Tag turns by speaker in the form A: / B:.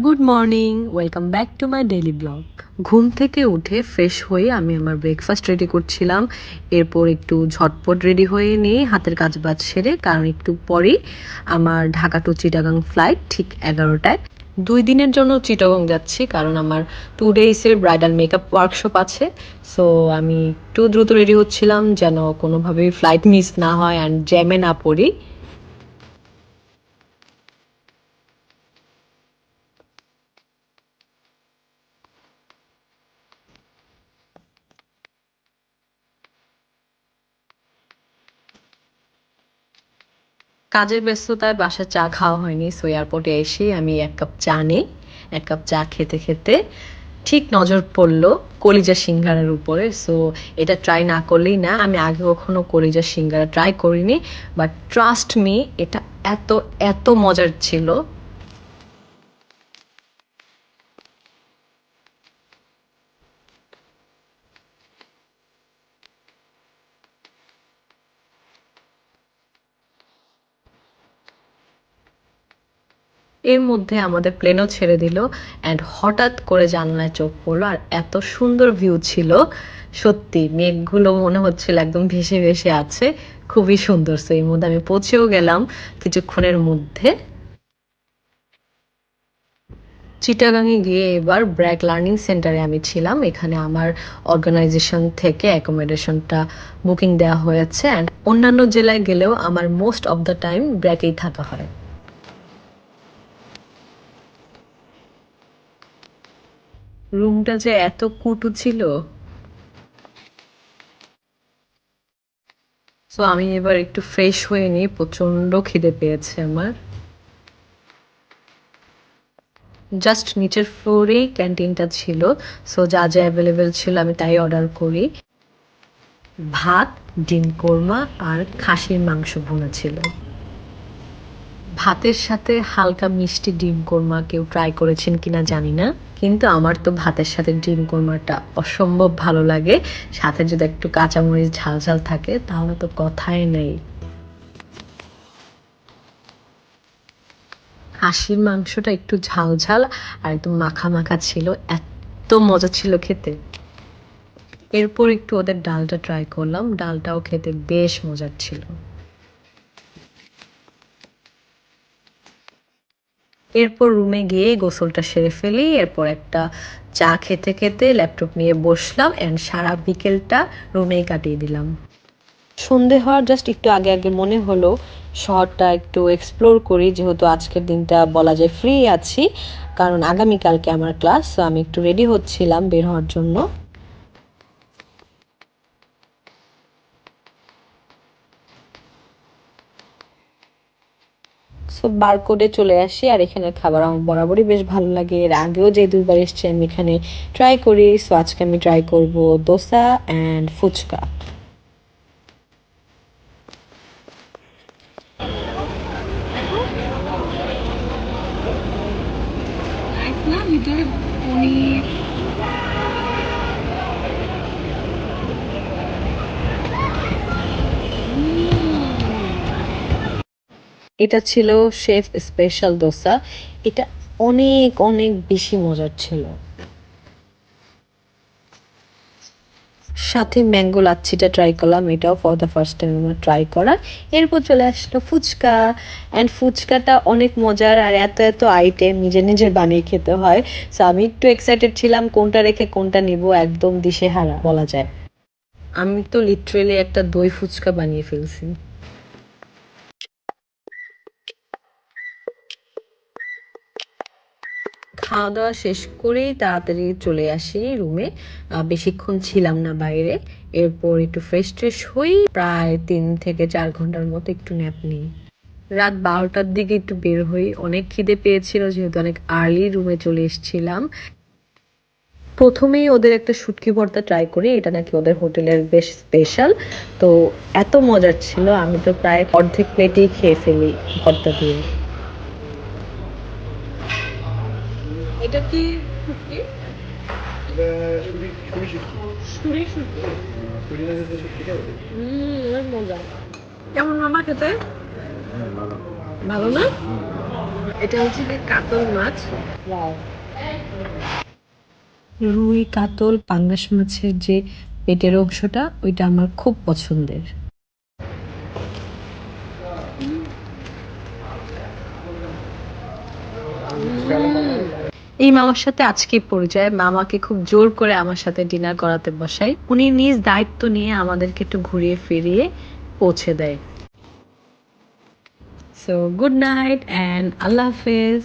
A: Good morning, welcome back to my daily blog. ঘুম থেকে উঠে ফ্রেশ হয়ে আমি আমার ব্রেকফাস্ট রেডি করছিলাম। এরপর একটু ঝটপট রেডি হয়ে নিয়ে হাতের কাজ বাজ সেরে, কারণ একটু পরেই আমার ঢাকা টু চিটাগাং ফ্লাইট, ঠিক 11টায়। 2 দিনের জন্য চিটাগং যাচ্ছি, কারণ আমার 2 ডেজের ব্রাইডাল মেকআপ ওয়ার্কশপ আছে। সো আমি একটু দ্রুত রেডি হচ্ছিলাম যেন কোনোভাবেই ফ্লাইট মিস না হয় অ্যান্ড জ্যামে না পড়ি। কাজের ব্যস্ততায় বাসায় চা খাওয়া হয়নি, সো এয়ারপোর্টে এসেই আমি 1 কাপ চা নিই। 1 কাপ চা খেতে খেতে ঠিক নজর পড়লো কলিজা সিঙ্গারার উপরে। সো এটা ট্রাই না করলেই না, আমি আগে কখনো কলিজা সিঙ্গারা ট্রাই করিনি, বাট ট্রাস্ট মি, এটা এত এত মজার ছিল। এর মধ্যে আমাদের প্লেনও ছেড়ে দিল, অ্যান্ড হঠাৎ করে জানলায় চোখ পড়লো আর এত সুন্দর ভিউ ছিল। সত্যি মেঘগুলো মনে হচ্ছিল একদম ভেসে ভেসে আছে, খুবই সুন্দর। সো এর মধ্যে আমি পৌঁছেও গেলাম কিছুক্ষণের মধ্যে। চিটাগাংয়ে গিয়ে এবার ব্র্যাক লার্নিং সেন্টারে আমি ছিলাম। এখানে আমার অর্গানাইজেশন থেকে অ্যাকোমোডেশনটা বুকিং দেওয়া হয়েছে, অ্যান্ড অন্যান্য জেলায় গেলেও আমার মোস্ট অফ দ্য টাইম ব্র্যাকেই থাকা হয়। রুমটা যে এত কুটু ছিল। সো আমি এবার একটু ফ্রেশ হয়ে নিই, প্রচণ্ড খিদে পেয়েছে আমার। জাস্ট নিচের ফ্লোরেই ক্যান্টিনটা ছিল। সো যা যা অ্যাভেলেবেল ছিল আমি তাই অর্ডার করি। ভাত, ডিম কোরমা আর খাসির মাংস ভুনা ছিল। ভাতের সাথে হালকা মিষ্টি ডিম কোরমা কেউ ট্রাই করেছেন কিনা জানি না, কিন্তু আমার তো ভাতের সাথে ডিম কোরমাটা অসম্ভব ভালো লাগে। সাথে যদি একটু কাঁচামরিচ ঝাল ঝাল থাকে তাহলে তো কথাই নেই। খাসির মাংসটা একটু ঝাল ঝাল আর একদম মাখা মাখা ছিল, এত মজা ছিল খেতে। এরপর একটু ওদের ডালটা ট্রাই করলাম, ডালটাও খেতে বেশ মজার ছিল। এরপর রুমে গিয়ে গোসলটা সেরে ফেলি। এরপর একটা চা খেতে খেতে ল্যাপটপ নিয়ে বসলাম, অ্যান্ড সারা বিকেলটা রুমেই কাটিয়ে দিলাম। সন্ধে হওয়ার জাস্ট একটু আগে আগে মনে হলো শহরটা একটু এক্সপ্লোর করি, যেহেতু আজকের দিনটা বলা যায় ফ্রি আছি, কারণ আগামীকালকে আমার ক্লাস। সো আমি একটু রেডি হচ্ছিলাম বের হওয়ার জন্য। সো বারকোডে চলে আসি, আর এখানের খাবার আমার বরাবরই বেশ ভালো লাগে। এর আগেও যে 2বার এসেছি আমি এখানে ট্রাই করি। সো আজকে আমি ট্রাই করব দোসা অ্যান্ড ফুচকা। এটা ছিল শেফ স্পেশাল দোসা। এটা অনেক অনেক বেশি মজার ছিল। সাথে ম্যাঙ্গো লাচ্ছিটা ট্রাই করলাম, এটাও ফর দ্য ফার্স্ট টাইম আমার ট্রাই করা। এরপর চলে আসলো ফুচকা, অ্যান্ড ফুচকাটা অনেক মজার, আর এত এত আইটেম নিজে নিজে বানিয়ে খেতে হয়। সো আমি একটু এক্সাইটেড ছিলাম কোনটা রেখে কোনটা নিব, একদম দিশেহারা বলা যায়। আমি তো লিটারেলি একটা দই ফুচকা বানিয়ে ফেলছি। খাওয়া দাওয়া শেষ করেই তাড়াতাড়ি চলে আসি রুমে। বেশিক্ষণ ছিলাম না বাইরে। এরপর একটু ফ্রেশ ট্রেশ হই, প্রায় 3 থেকে 4 ঘন্টার মতো একটু ন্যাপ নিই। রাত 12টার দিকে একটু বের হই, অনেক খিদে পেয়েছিল যেহেতু অনেক আর্লি রুমে চলে এসেছিলাম। প্রথমেই ওদের একটা শুটকি ভর্তা ট্রাই করি, এটা নাকি ওদের হোটেলের বেশ স্পেশাল। তো এত মজার ছিল, আমি তো প্রায় অর্ধেক প্লেটেই খেয়ে ফেলি ভর্তা দিয়ে। এটা কি শুটকি? অনেক মজা। কেমন মামা খেতে? ভালো না? এটা হচ্ছে যে কাতল মাছ, রুই, কাতল, পাঙ্গাস মাছের যে পেটের অংশটা ওইটা আমার খুব পছন্দের। এই মামার সাথে আজকে পরিচয়। মামাকে খুব জোর করে আমার সাথে ডিনার করাতে বসাই। উনি নিজ দায়িত্ব নিয়ে আমাদেরকে একটু ঘুরিয়ে ফিরিয়ে পৌঁছে দেয়। সো গুড নাইট অ্যান্ড আল্লাহ হাফেজ।